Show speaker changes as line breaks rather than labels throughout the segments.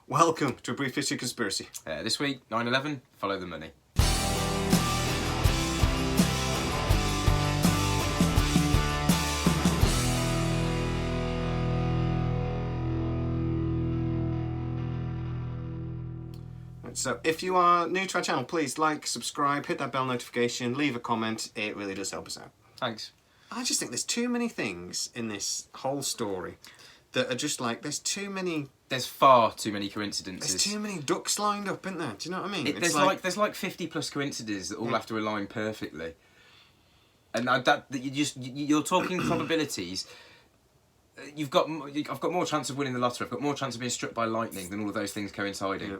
Welcome to A Brief History of Conspiracy.
This week, 9/11, follow the money.
So if you are new to our channel, please like, subscribe, hit that bell notification, leave a comment. It really does help us out.
Thanks.
I just think there's too many things in this whole story that are just like, there's
far too many coincidences.
There's too many ducks lined up, isn't there? Do you know what I mean?
There's like 50 plus coincidences that all have to align perfectly. And you're talking probabilities. I've got more chance of winning the lottery. I've got more chance of being struck by lightning than all of those things coinciding.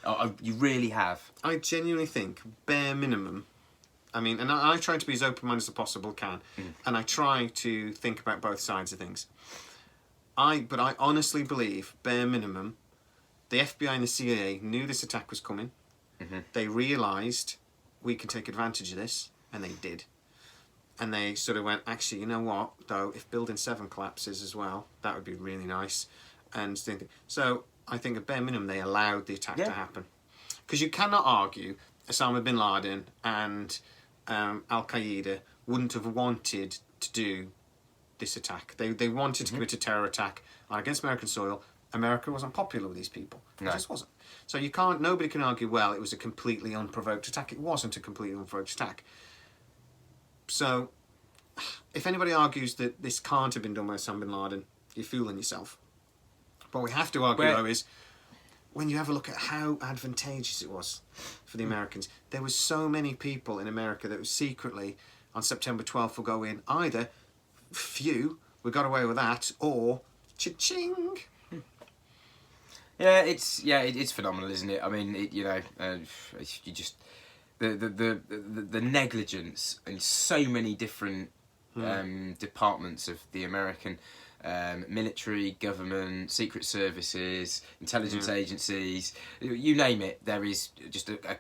Yeah.
You really have.
I genuinely think, bare minimum, I mean, and I try to be as open-minded as I possibly can, and I try to think about both sides of things. But I honestly believe, bare minimum, the FBI and the CIA knew this attack was coming. Mm-hmm. They realised we can take advantage of this, and they did. And they sort of went, actually, you know what, though, if Building 7 collapses as well, that would be really nice. And so I think at bare minimum they allowed the attack to happen. Because you cannot argue Osama bin Laden and Al-Qaeda wouldn't have wanted to do this attack. They wanted to commit a terror attack against American soil. America wasn't popular with these people. It just wasn't. So nobody can argue, well, it was a completely unprovoked attack. It wasn't a completely unprovoked attack. So if anybody argues that this can't have been done by Osama bin Laden, you're fooling yourself. What we have to argue, though, is when you have a look at how advantageous it was for the Americans, there was so many people in America that was secretly, on September 12th, will go in either, phew, we got away with that, or cha-ching.
Yeah, it's phenomenal, isn't it? I mean, you just the negligence in so many different departments of the American military, government, secret services, intelligence agencies, you name it. There is just a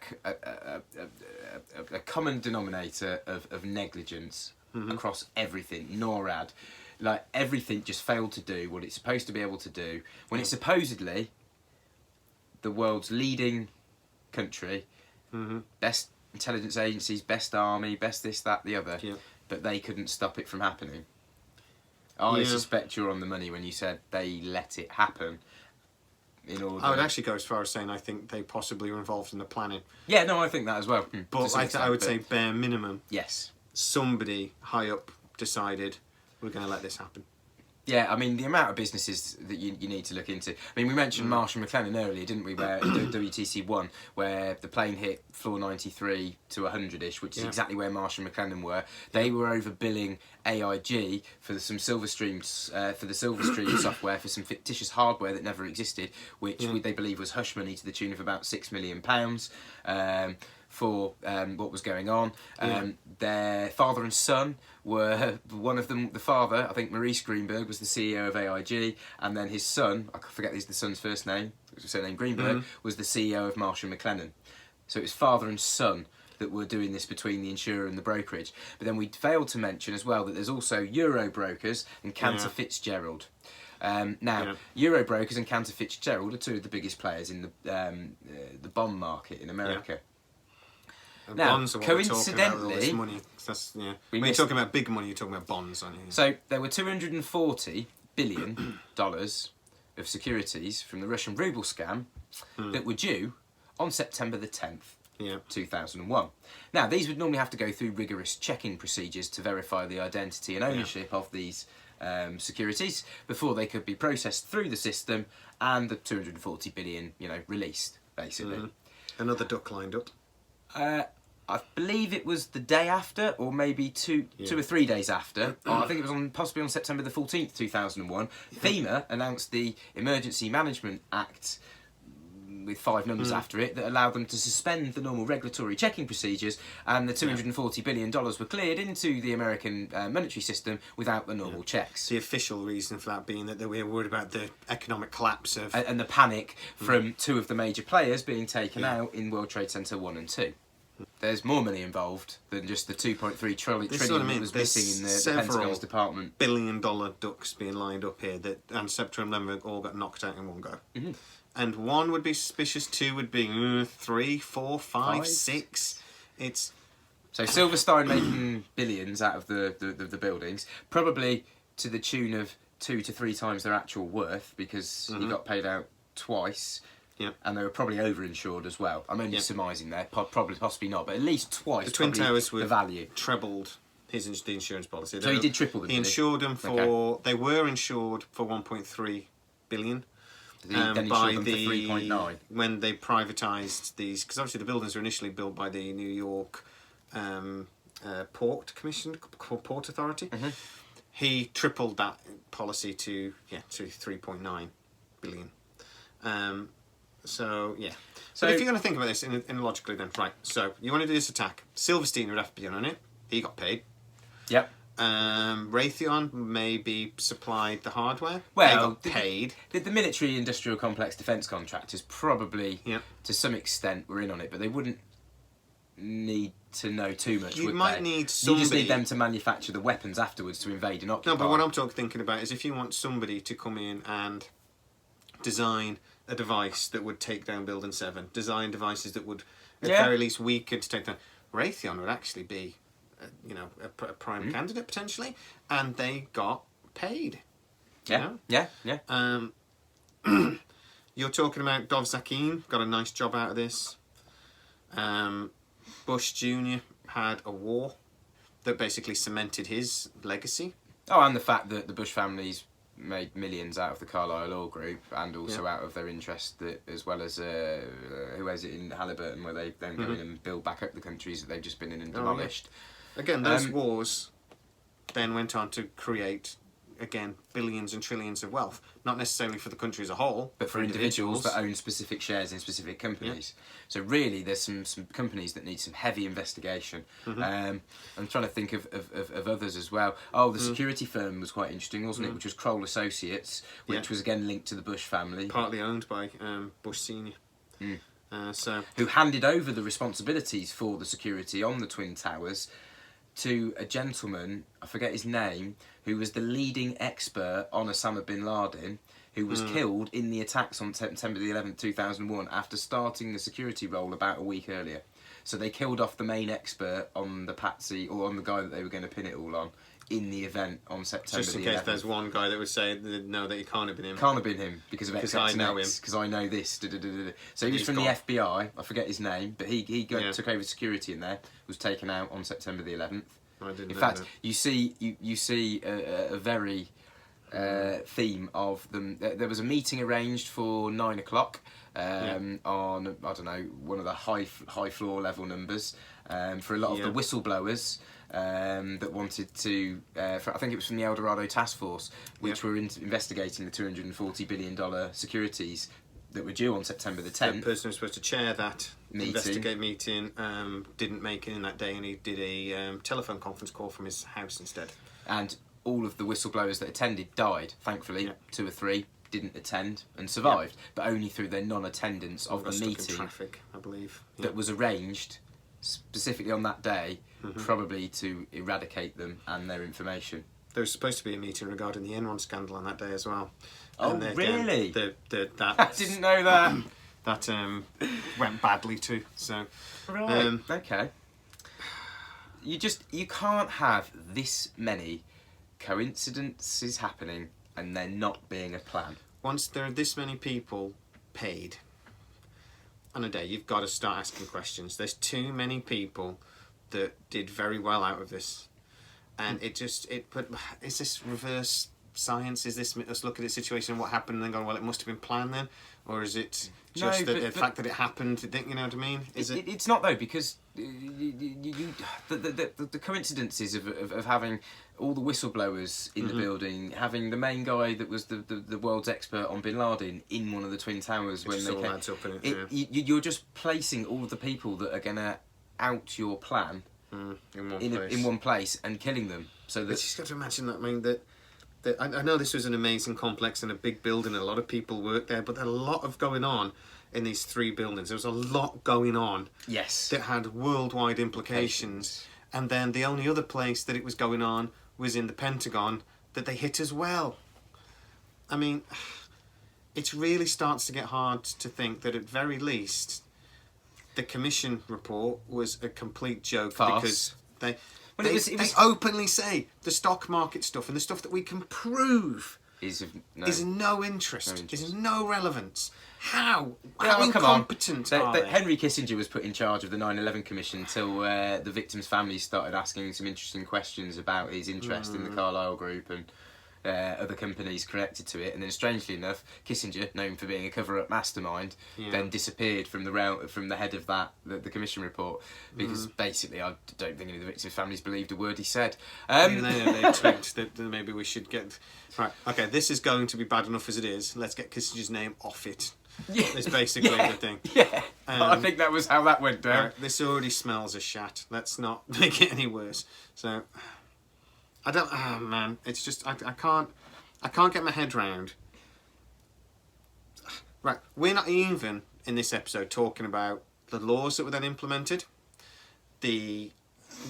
common denominator of negligence across everything. NORAD, like everything, just failed to do what it's supposed to be able to do when it's supposedly the world's leading country, best intelligence agencies, best army, best this, that, the other, but they couldn't stop it from happening. I suspect you're on the money when you said they let it happen in order...
I would actually go as far as saying I think they possibly were involved in the planning.
Yeah, no, I think that as well.
But I would say bare minimum.
Yes.
Somebody high up decided we're going to let this happen.
Yeah, I mean, the amount of businesses that you need to look into. I mean, we mentioned Marsh & McLennan earlier, didn't we, where WTC-1, where the plane hit floor 93 to 100-ish, which is exactly where Marsh & McLennan were. They were overbilling AIG for some Silverstream software for some fictitious hardware that never existed, which they believe was hush money to the tune of about £6 million. For what was going on. Their father and son were, one of them, the father, I think Maurice Greenberg, was the CEO of AIG, and then his son, I forget the son's first name, surname Greenberg, was the CEO of Marsh & McLennan. So it was father and son that were doing this between the insurer and the brokerage. But then we failed to mention as well that there's also Euro Brokers and Cantor Fitzgerald. Euro Brokers and Cantor Fitzgerald are two of the biggest players in the bond market in America.
Now, bonds are what
coincidentally,
we're talking about with all this money. When you're talking about big money, you're talking about bonds, aren't you?
So there were $240 billion of securities from the Russian ruble scam that were due on September the 10th, 2001. Now, these would normally have to go through rigorous checking procedures to verify the identity and ownership of these securities before they could be processed through the system and the 240 billion, released, basically.
Another duck lined up.
I believe it was the day after, or maybe two or 3 days after. I think it was possibly on September the 14th, 2001. FEMA announced the Emergency Management Act with 5 numbers after it that allowed them to suspend the normal regulatory checking procedures, and the $240 billion were cleared into the American monetary system without the normal checks.
The official reason for that being that they were worried about the economic collapse of...
And the panic from two of the major players being taken out in World Trade Center 1 and 2. There's more money involved than just the 2.3 trillion that was missing in the Pentagon's department.
$1 billion ducks being lined up here, and September 11 all got knocked out in one go. And 1 would be suspicious, 2 would be 3, 4, 5,
Five.
6. It's
So Silverstein making billions out of the buildings, probably to the tune of 2 to 3 times their actual worth, because he got paid out twice.
Yep.
And they were probably over-insured as well. I'm only surmising there, probably, possibly not, but at least twice.
The Twin Towers
the value
trebled the insurance policy.
So he did triple them.
He insured them for. Okay. They were insured for 1.3 billion.
Then he
by
them
the
for 3.9
when they privatised these, because obviously the buildings were initially built by the New York Port Commission, Port Authority. He tripled that policy to 3.9 billion. So if you're going to think about this in logically, then right. So you want to do this attack. Silverstein RFP on it. He got paid.
Yep.
Raytheon maybe supplied the hardware.
Well,
they got paid.
The military-industrial complex defence contractors probably, to some extent, were in on it, but they wouldn't need to know too much.
You might need somebody.
You just need them to manufacture the weapons afterwards to invade and occupy.
No, but what I'm thinking about is if you want somebody to come in and design a device that would take down Building 7, design devices that would, at the very least, weaken to take down. Raytheon would actually be, a prime candidate potentially, and they got paid.
Yeah.
You're talking about Dov Zakheem, got a nice job out of this. Bush Jr. had a war that basically cemented his legacy.
Oh, and the fact that the Bush families made millions out of the Carlyle Oil Group, and also out of their interest, as well as who is it in Halliburton, where they then go in and build back up the countries that they've just been in and demolished.
Again, those wars then went on to create, again, billions and trillions of wealth, not necessarily for the country as a whole,
but for individuals that own specific shares in specific companies. So really, there's some companies that need some heavy investigation. I'm trying to think of others as well. Oh, the security firm was quite interesting, wasn't it? Which was Kroll Associates, which was again linked to the Bush family.
Partly owned by Bush Senior.
Who handed over the responsibilities for the security on the Twin Towers to a gentleman, I forget his name, who was the leading expert on Osama bin Laden, who was killed in the attacks on September the 11th, 2001, after starting the security role about a week earlier. So they killed off the main expert on the patsy, or on the guy that they were going to pin it all on, in the event on September the 11th. Just in case
there's one guy that would say, no, that it can't have been him.
Can't have been him, because of X,
I know him.
Because I know this. So he was from the FBI, I forget his name, but he took over security in there, was taken out on September the 11th.
In
fact, you see a very theme of them. There was a meeting arranged for 9 o'clock on, I don't know, one of the high floor level numbers for a lot of the whistleblowers that wanted to. I think it was from the El Dorado Task Force, which were investigating the $240 billion securities that were due on September the 10th.
The person who was supposed to chair that investigate meeting didn't make it in that day, and he did a telephone conference call from his house instead.
And all of the whistleblowers that attended died, thankfully. 2 or 3 didn't attend and survived, but only through their non-attendance of the meeting.
Traffic, I believe.
That was arranged specifically on that day, probably to eradicate them and their information.
There was supposed to be a meeting regarding the Enron scandal on that day as well.
Oh, really?
That
I didn't know that.
That went badly too. So
right, okay. You can't have this many coincidences happening and there not being a plan.
Once there are this many people paid on a day, you've got to start asking questions. There's too many people that did very well out of this, and but is this reverse science? Is this us looking at a situation, what happened, and then going, well, it must have been planned then? Or is it just the fact that it happened, you know what I mean?
It's not, though, because the coincidences of having all the whistleblowers in the building, having the main guy that was the world's expert on bin Laden in one of the Twin Towers when they came, you're just placing all of the people that are going to out your plan in one place and killing them. So that,
but you just got to imagine that. I mean, I know this was an amazing complex and a big building, and a lot of people worked there, but there was a lot of going on in these 3 buildings. There was a lot going on.
Yes.
That had worldwide implications. And then the only other place that it was going on was in the Pentagon that they hit as well. I mean, it really starts to get hard to think that at very least the Commission report was a complete joke.
Farce.
Because they
It was
openly say the stock market stuff and the stuff that we can prove
is
no interest, is no relevance. How
come
incompetent
on.
are they?
Henry Kissinger was put in charge of the 9/11 Commission until the victims' families started asking some interesting questions about his interest in the Carlyle Group and other companies connected to it. And then, strangely enough, Kissinger, known for being a cover-up mastermind, then disappeared from the head of the Commission report because basically I don't think any of the victims' families believed a word he said.
Even they twigged that maybe we should get... Right, okay, this is going to be bad enough as it is. Let's get Kissinger's name off it.
Yeah.
It's basically the thing.
Yeah, I think that was how that went down.
Right, this already smells of shat. Let's not make it any worse. So, I don't... Oh, man, it's just... I can't get my head round. Right, we're not even, in this episode, talking about the laws that were then implemented.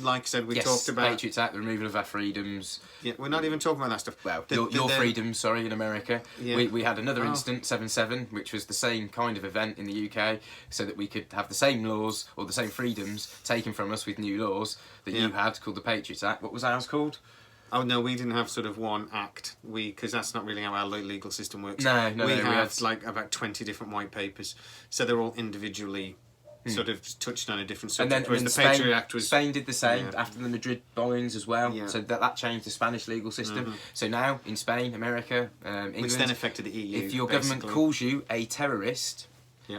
Like I said, we talked about...
Patriots Act, the removal of our freedoms.
Yeah, we're not even talking about that stuff.
Well, your freedoms, sorry, in America.
Yeah.
We had another incident, 7/7, which was the same kind of event in the UK, so that we could have the same laws or the same freedoms taken from us with new laws that you had, called the Patriots Act. What was ours called?
Oh, no, we didn't have sort of one act. Because that's not really how our legal system works.
No,
we
had
have like about 20 different white papers. So they're all individually... sort of touched on a different subject,
and then
the
Spain,
Patriot Act was...
Spain did the same after the Madrid bombings as well,
Yeah.
so that changed the Spanish legal system. So now, in Spain, America, England...
Which then affected the EU,
if your government calls you a terrorist,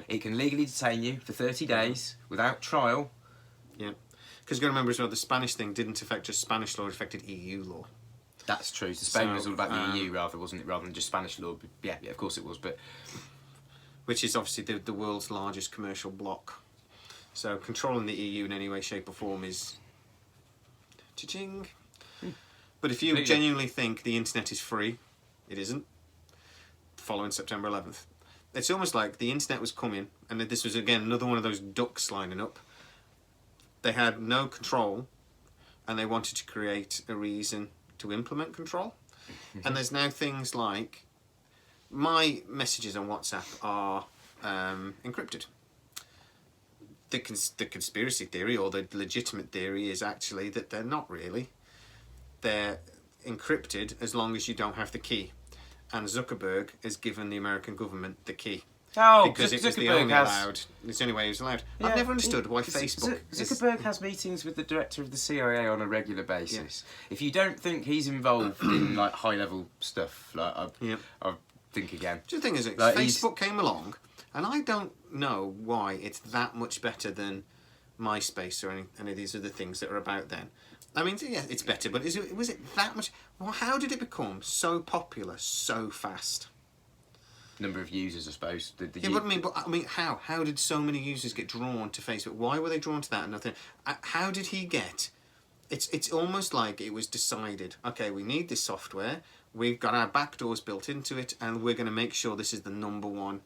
it can legally detain you for 30 days without trial.
Yeah. Because you've got to remember as well, the Spanish thing didn't affect just Spanish law, it affected EU law.
That's true, so Spain was all about the EU, wasn't it, rather than just Spanish law. But yeah, of course it was, but...
Which is obviously the world's largest commercial bloc. So controlling the EU in any way, shape or form is... Cha-ching. But if you genuinely think the internet is free, it isn't. Following September 11th. It's almost like the internet was coming, and this was, again, another one of those ducks lining up. They had no control, and they wanted to create a reason to implement control. And there's now things like... My messages on WhatsApp are encrypted. The conspiracy theory, or the legitimate theory, is actually that they're not really. They're encrypted as long as you don't have the key. And Zuckerberg has given the American government the key.
Oh,
because it was the only allowed. It's the only way it was allowed.
Yeah,
I've never understood why Facebook...
Zuckerberg has meetings with the director of the CIA on a regular basis. If you don't think he's involved in like high-level stuff, like I think again.
The thing is,
like,
Facebook came along, and I don't know why it's that much better than MySpace or any of these other things that are about then. I mean, yeah, it's better, but was it that much? Well, how did it become so popular so fast?
Number of users, I suppose. But
I mean, how? How did so many users get drawn to Facebook? Why were they drawn to that and nothing? How did he get... It's almost like it was decided, okay, we need this software, we've got our backdoors built into it, and we're going to make sure this is the number one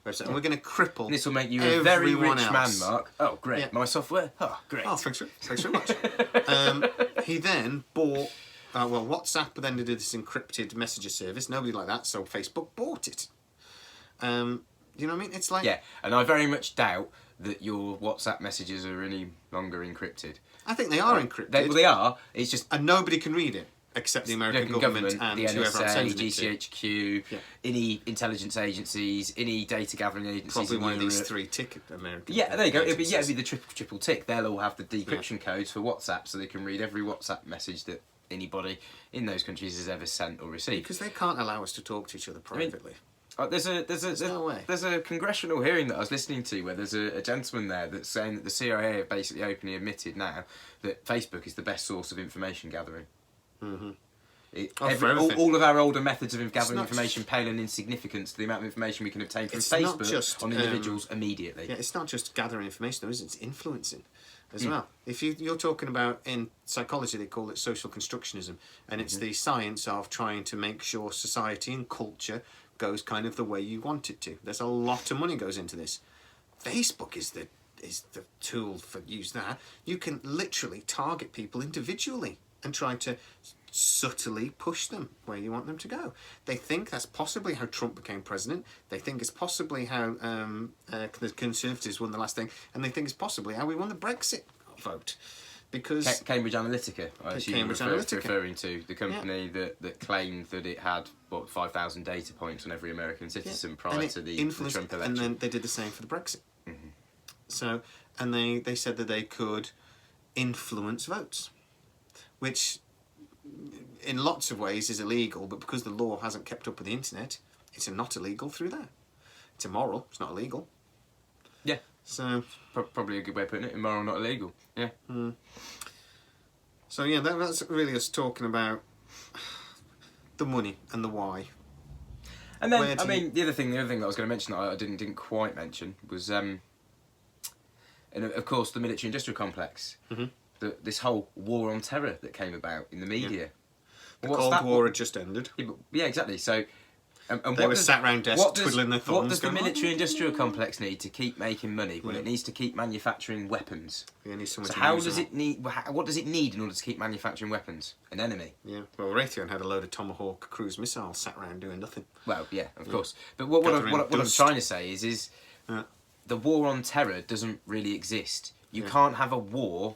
website. And we're going to cripple...
This will make you a very rich
else.
man, Mark. Oh, great. Yeah. My software? Oh, great.
Oh, thanks very much. He then bought... WhatsApp then did this encrypted messenger service. Nobody liked that, so Facebook bought it. You know what I mean? It's like...
Yeah, and I very much doubt that your WhatsApp messages are any longer encrypted.
I think they are encrypted.
They are. It's just...
And nobody can read it, except the American government and
the
whoever I'm
NSA,
sending it to.
GCHQ, any intelligence agencies, any data gathering agencies.
Probably one of these three tick American.
Yeah, there you go. It'd be the triple tick. They'll all have the decryption codes for WhatsApp, so they can read every WhatsApp message that anybody in those countries has ever sent or received.
Because they can't allow us to talk to each other privately.
There's a congressional hearing that I was listening to where there's a gentleman there that's saying that the CIA have basically openly admitted now that Facebook is the best source of information gathering.
Mm-hmm.
All of our older methods of gathering information pale in insignificance to the amount of information we can obtain from Facebook on individuals immediately.
Yeah, it's not just gathering information though, is it? It's influencing as well. If you're talking about, in psychology they call it social constructionism, and it's the science of trying to make sure society and culture goes kind of the way you want it to. There's a lot of money goes into this. Facebook is the tool for use that. You can literally target people individually and try to subtly push them where you want them to go. They think that's possibly how Trump became president. They think it's possibly how the Conservatives won the last thing, and they think it's possibly how we won the Brexit vote. Because
Cambridge Analytica, I assume
Cambridge
you're
Analytica.
referring to the company that claimed that it had 5,000 data points on every American citizen prior to the Trump election.
And then they did the same for the Brexit. So, and they said that they could influence votes, which in lots of ways is illegal, but because the law hasn't kept up with the internet, it's not illegal through that. It's immoral, it's not illegal.
Yeah.
So
probably a good way of putting it, immoral, not illegal. Yeah.
So yeah, that's really us talking about the money and the why.
And then, the other thing that I was going to mention that I didn't quite mention was, and of course, the military-industrial complex. This whole war on terror that came about in the media.
The Cold War had just ended.
Yeah, exactly. So. And
they were sat round desks twiddling their thumbs.
What does the military-industrial complex need to keep making money? Well, it needs to keep manufacturing weapons.
So
how does it need? What does it need in order to keep manufacturing weapons? An enemy.
Yeah. Well, Raytheon had a load of Tomahawk cruise missiles sat around doing nothing.
Well, yeah, of course. But what I'm trying to say is the war on terror doesn't really exist. You can't have a war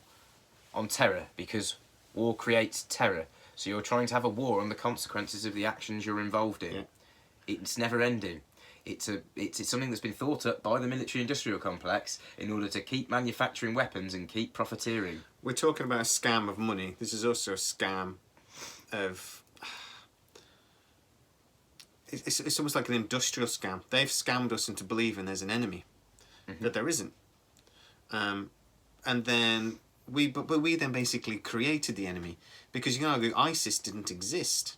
on terror because war creates terror. So you're trying to have a war on the consequences of the actions you're involved in. It's never ending. It's something that's been thought up by the military-industrial complex in order to keep manufacturing weapons and keep profiteering.
We're talking about a scam of money. This is also a scam of... It's almost like an industrial scam. They've scammed us into believing there's an enemy that there isn't. And then we then basically created the enemy, because you can argue ISIS didn't exist.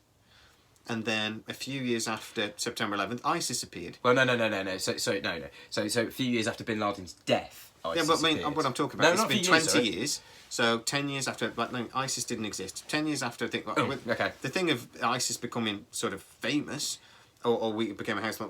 And then a few years after September 11th, ISIS appeared.
Well, no. So a few years after Bin Laden's death, ISIS appeared.
What I'm talking about, it's been 20 years. So 10 years after, ISIS didn't exist. 10 years after, the thing of ISIS becoming sort of famous, or we became a house.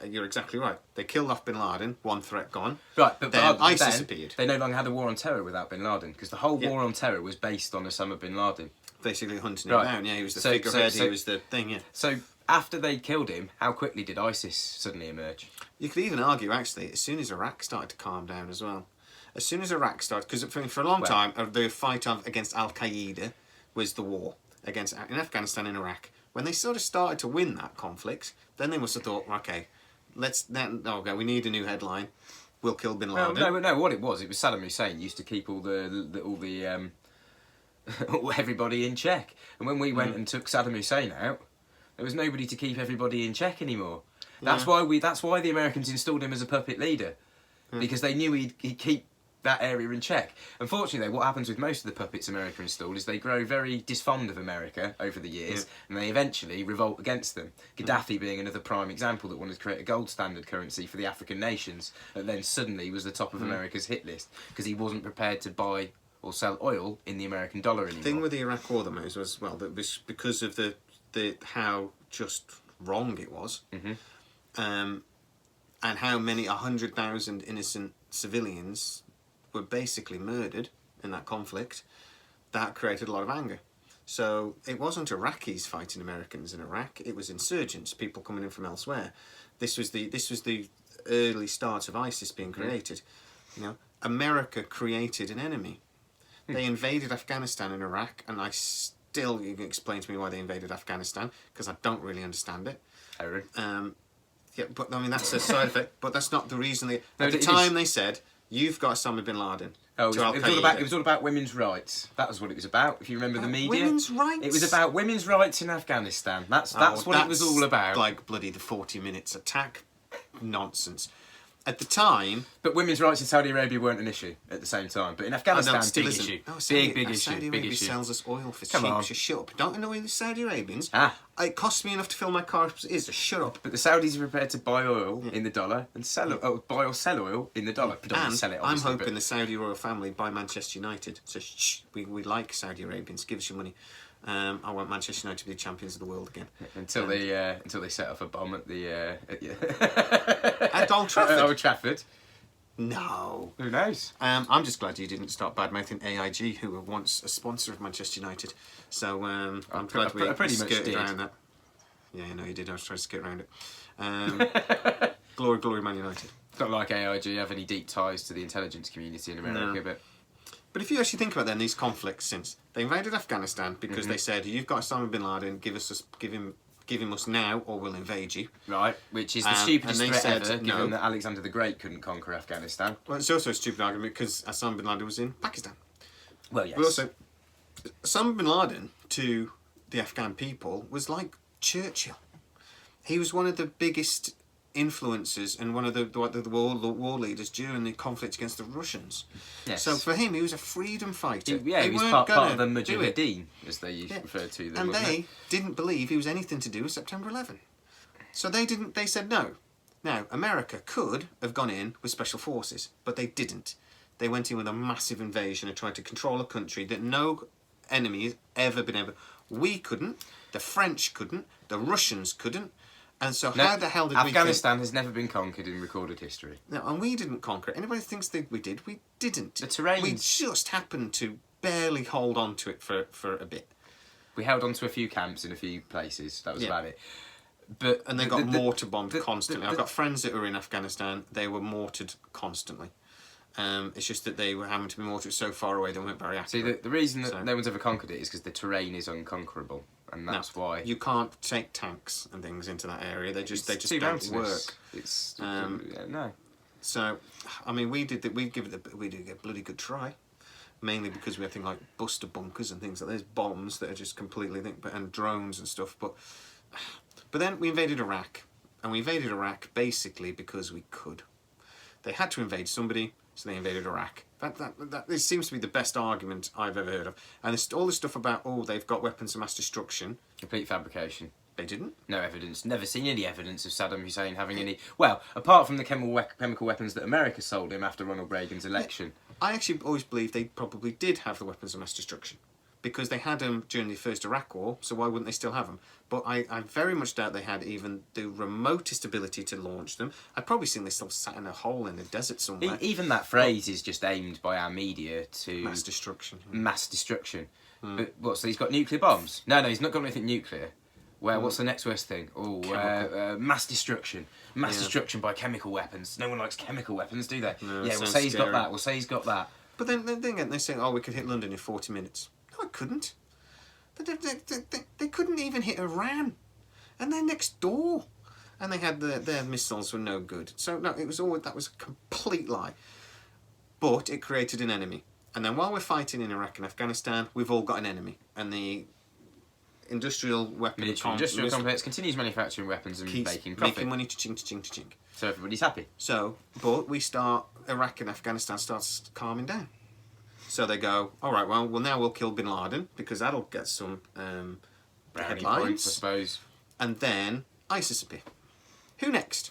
You're exactly right. They killed off Bin Laden, one threat gone.
Right, but
then ISIS appeared.
They no longer had a war on terror without Bin Laden, because the whole war on terror was based on Osama Bin Laden.
Basically hunting him down. Yeah, he was the figurehead. He was the thing. Yeah.
So after they killed him, how quickly did ISIS suddenly emerge?
You could even argue, actually, as soon as Iraq started to calm down as well. As soon as Iraq started, because for a long time, the fight against Al Qaeda was the war in Afghanistan and Iraq. When they sort of started to win that conflict, then they must have thought, okay, we need a new headline. We'll kill Bin Laden.
No. What it was Saddam Hussein used to keep all the everybody in check, and when we went and took Saddam Hussein out, there was nobody to keep everybody in check anymore. That's why the Americans installed him as a puppet leader, because they knew he'd keep that area in check. Unfortunately, what happens with most of the puppets America installed is they grow very disfond of America over the years, and they eventually revolt against them. Gaddafi being another prime example that wanted to create a gold standard currency for the African nations, and then suddenly was the top of America's hit list because he wasn't prepared to buy or sell oil in the American dollar anymore.
The thing with the Iraq War, though, was that because of the how just wrong it was, and how many 100,000 innocent civilians were basically murdered in that conflict, that created a lot of anger. So it wasn't Iraqis fighting Americans in Iraq; it was insurgents, people coming in from elsewhere. This was the early start of ISIS being created. America created an enemy. They invaded Afghanistan and Iraq, and you can explain to me why they invaded Afghanistan, because I don't really understand it. But that's a side effect. But that's not the reason. At the time, they said, "You've got Osama bin Laden."
It was all about women's rights. That was what it was about. If you remember the media,
women's rights.
It was about women's rights in Afghanistan. That's what it was all about.
Like bloody the 40 minutes attack, nonsense. At the time...
But women's rights in Saudi Arabia weren't an issue at the same time. But in Afghanistan, big issue. Big issue.
Saudi Arabia sells us oil for cheap. Just shut up. Don't annoy the Saudi Arabians. It costs me enough to fill my car. Just shut up.
But the Saudis are prepared to buy oil in the dollar and buy or sell oil in the dollar.
And sell it, I'm hoping the Saudi royal family buy Manchester United. So we like Saudi Arabians. Give us your money. I want Manchester United to be the champions of the world again.
Until they set off a bomb at the
at Old Trafford.
Old Trafford.
No.
Who knows?
I'm just glad you didn't start badmouthing AIG, who were once a sponsor of Manchester United. So I'm glad we
pretty much
skirted
did.
around that. Yeah, I know you did. I was trying to skirt around it. Glory, glory, Man United.
It's not like AIG have any deep ties to the intelligence community in America,
But if you actually think about then these conflicts since they invaded Afghanistan because they said you've got Osama bin Laden, give him us now or we'll invade you.
Right, which is the stupidest
and they
threat
said
ever,
no.
given that Alexander the Great couldn't conquer Afghanistan.
Well, it's also a stupid argument because Osama bin Laden was in Pakistan.
Well, yes.
But also, Osama bin Laden to the Afghan people was like Churchill. He was one of the biggest influencers and one of the war leaders during the conflict against the Russians.
Yes.
So for him, he was a freedom fighter.
He was part of the Mujahideen, as they used to refer to them.
And they didn't believe he was anything to do with September 11. So they didn't. They said no. Now, America could have gone in with special forces, but they didn't. They went in with a massive invasion and tried to control a country that no enemy has ever been able. We couldn't. The French couldn't. The Russians couldn't. And so how the hell did
Afghanistan has never been conquered in recorded history.
No, and we didn't conquer it. Anybody thinks that we did? We didn't.
The terrain.
We just happened to barely hold on to it for a bit.
We held on to a few camps in a few places. That was about it.
And they got mortar bombed constantly. I've got friends that were in Afghanistan. They were mortared constantly. It's just that they were having to be mortared so far away they weren't very accurate.
See, the reason that no one's ever conquered it is because the terrain is unconquerable, and that's why
you can't take tanks and things into that area. They just don't work.
It's no.
So, I mean, we did give it a bloody good try. Mainly because we have things like buster bunkers and things like there's bombs that are just completely and drones and stuff. But then we invaded Iraq, and we invaded Iraq basically because we could. They had to invade somebody. So they invaded Iraq. This seems to be the best argument I've ever heard of. And there's all this stuff about, they've got weapons of mass destruction.
Complete fabrication.
They didn't?
No evidence. Never seen any evidence of Saddam Hussein having any... Well, apart from the chemical weapons that America sold him after Ronald Reagan's election.
I actually always believe they probably did have the weapons of mass destruction. Because they had them during the first Iraq War, so why wouldn't they still have them? But I very much doubt they had even the remotest ability to launch them. I've probably seen they still sat in a hole in the desert somewhere.
Even that phrase is just aimed by our media to...
Mass destruction.
Mass destruction. But what, so he's got nuclear bombs? No, he's not got anything nuclear. Well, what's the next worst thing? Mass destruction. Mass destruction by chemical weapons. No one likes chemical weapons, do they?
No,
we'll say he's got that. We'll say he's got that.
But then again, they say, we could hit London in 40 minutes. No, I couldn't. They couldn't even hit Iran. And they're next door. And they had their missiles were no good. So, no, that was a complete lie. But it created an enemy. And then while we're fighting in Iraq and Afghanistan, we've all got an enemy. And the industrial
complex continues manufacturing weapons and making profit.
Making money, cha-ching.
So everybody's happy.
So, but Iraq and Afghanistan starts calming down. So they go, all right, well, now we'll kill bin Laden because that'll get some headlines,
points, I suppose.
And then ISIS appear. Who next?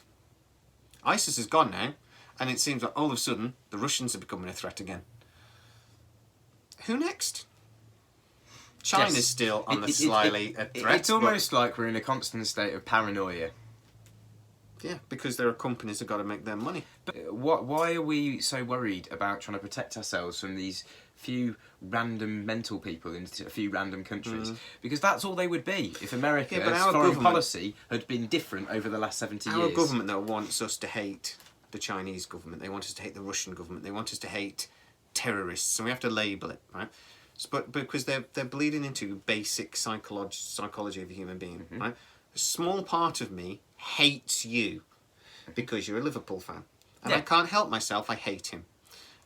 ISIS is gone now, and it seems like all of a sudden the Russians are becoming a threat again. Who next? China's still on the slyly a threat.
It's almost like we're in a constant state of paranoia.
Yeah, because there are companies that got to make their money.
But why are we so worried about trying to protect ourselves from these few random mental people in a few random countries? Because that's all they would be if America's foreign policy had been different over the last 70 years.
Our government, though, wants us to hate the Chinese government. They want us to hate the Russian government. They want us to hate terrorists. And we have to label it, right? But because they're bleeding into basic psychology of a human being, right? A small part of me hates you because you're a Liverpool fan. And I can't help myself, I hate him.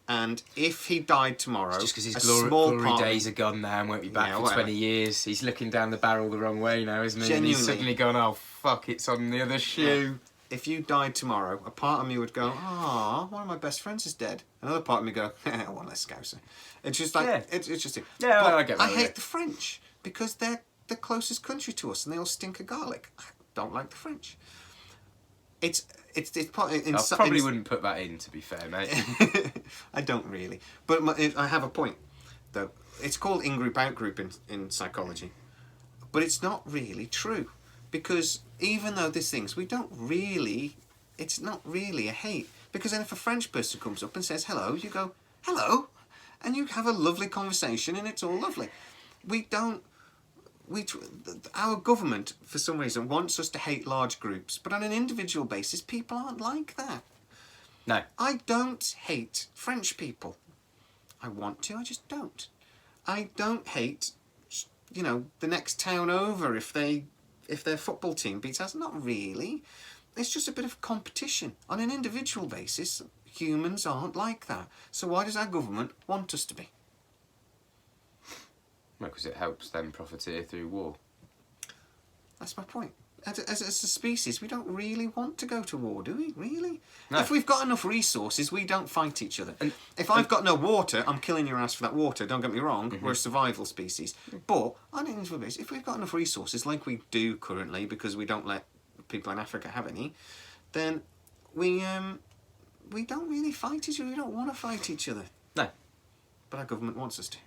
And if he died tomorrow... It's
just because his glory days are gone now and won't be back for 20 years. He's looking down the barrel the wrong way now, isn't he?
Genuinely.
And he's suddenly gone, oh, fuck, it's on the other shoe.
If you died tomorrow, a part of me would go, one of my best friends is dead. Another part of me go, one less Scouser. It's just like... It's just...
Yeah, I get that.
I hate the French because they're the closest country to us and they all stink of garlic. I don't like the French. I
probably wouldn't put that in, to be fair, mate.
I don't really. But I have a point, though. It's called in-group, out-group in psychology. But it's not really true. Because even though there's things, it's not really a hate. Because then if a French person comes up and says hello, you go, hello, and you have a lovely conversation and it's all lovely. Our government, for some reason, wants us to hate large groups, but on an individual basis, people aren't like that.
No.
I don't hate French people. I want to, I just don't. I don't hate, the next town over if their football team beats us. Not really. It's just a bit of competition. On an individual basis, humans aren't like that. So why does our government want us to be?
Well, because it helps them profiteer through war.
That's my point. As a species, we don't really want to go to war, do we? Really?
No.
If we've got enough resources, we don't fight each other. If I've got no water, I'm killing your ass for that water. Don't get me wrong. We're a survival species. But on an individual basis, if we've got enough resources, like we do currently, because we don't let people in Africa have any, then we don't really fight each other. We don't want to fight each other.
No.
But our government wants us to.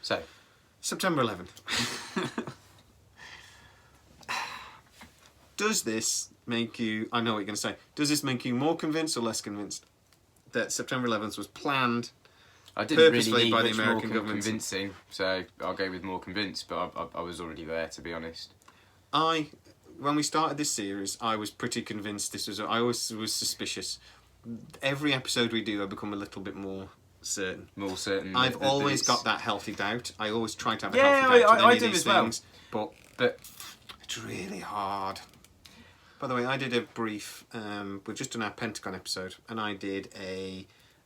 So,
September 11th. Does this make you, I know what you're going to say, does this make you more convinced or less convinced that September 11th was planned
I didn't
purposely
really need
by the
much
American
more
government?
convincing, so I'll go with more convinced, but I was already there, to be honest.
When we started this series, I was pretty convinced this was, I always was suspicious. Every episode we do, I become a little bit more certain.
More certain.
I've always got that healthy doubt. I always try to have a
Yeah,
healthy doubt with
I
any
do
of these
as well.
things, but it's really hard. By the way, I did a brief, we've just done our Pentagon episode, and I did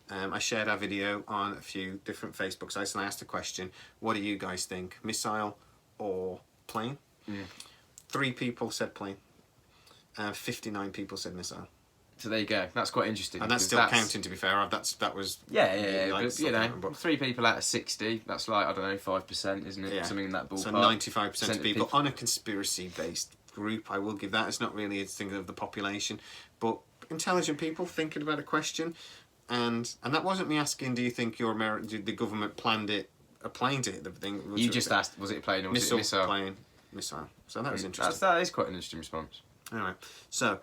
I shared our video on a few different Facebook sites, and I asked a question, what do you guys think, missile or plane? 3 people said plane, 59 people said missile.
So there you go. That's quite interesting.
And that's still counting, to be fair. That was...
Yeah.
Like,
but, 3 people out of 60, that's like, I don't know, 5%, isn't it?
Yeah.
Something in that ballpark.
So 95% of people on a conspiracy-based group, I will give that. It's not really a thing of the population, but intelligent people thinking about a question, and that wasn't me asking, do you think did the government planned a plane to hit the thing?
You just asked, was it a plane or was it a missile?
Plane, missile. So that was interesting.
That is quite an interesting response.
Anyway, so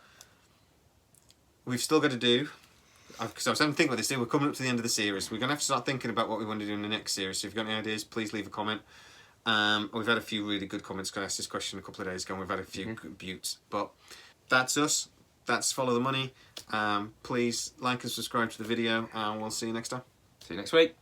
we've still got to do, because I was having to think about this, we're coming up to the end of the series. We're going to have to start thinking about what we want to do in the next series. So if you've got any ideas, please leave a comment. We've had a few really good comments. I asked this question a couple of days ago, and we've had a few buttes. But that's us. That's Follow the Money. Please like and subscribe to the video, and we'll see you next time.
See you next week.